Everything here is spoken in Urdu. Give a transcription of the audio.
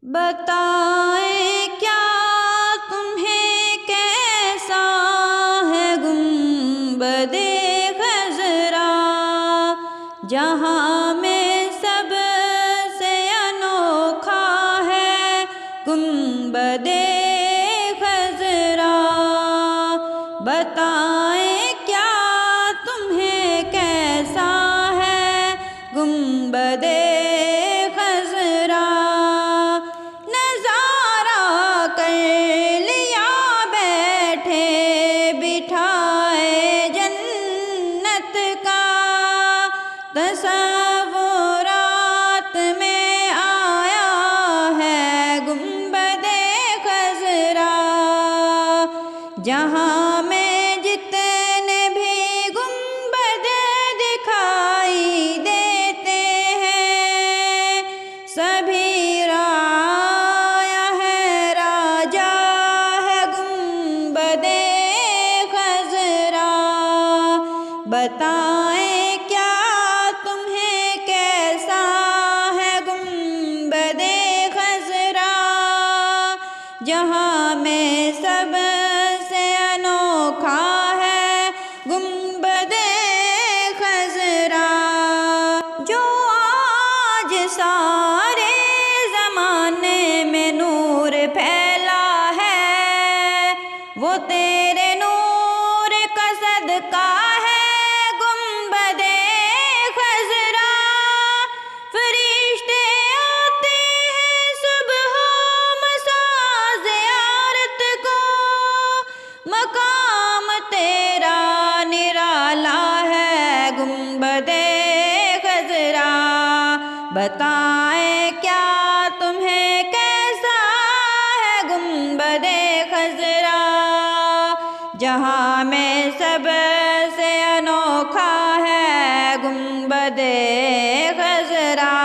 بتائیں کیا تمہیں کیسا ہے گنبد خضرا، جہاں میں سب سے انوکھا ہے گنبد خضرا۔ بتائیں کیا تمہیں کیسا ہے گنبد خضرا، نظارہ کر لیا بیٹھے بٹھائے جنت کا، تصورات میں آیا ہے گنبد خضرا، جہاں میں جتنے بھی گنبد دکھائی دیتے ہیں سبھی رایا ہے راجا ہے گنبد خضرا۔ بتائیں کیا تمہیں کیسا ہے گنبد خضرا، جہاں میں سب سے انوکھا ہے گنبد خضرا، جو آج سارے زمانے میں نور پھیلا ہے، وہ تیرے نور کا صدقہ ہے گنبد خضرا۔ فرشتے آتے ہیں صبح و مساء زیارت کو، مقام تیرا نرالا ہے گنبد خضرا۔ بتائیں کیا تمہیں کیسا ہے گنبد خضرا، جہاں میں سب سے انوکھا ہے گنبد خضرا۔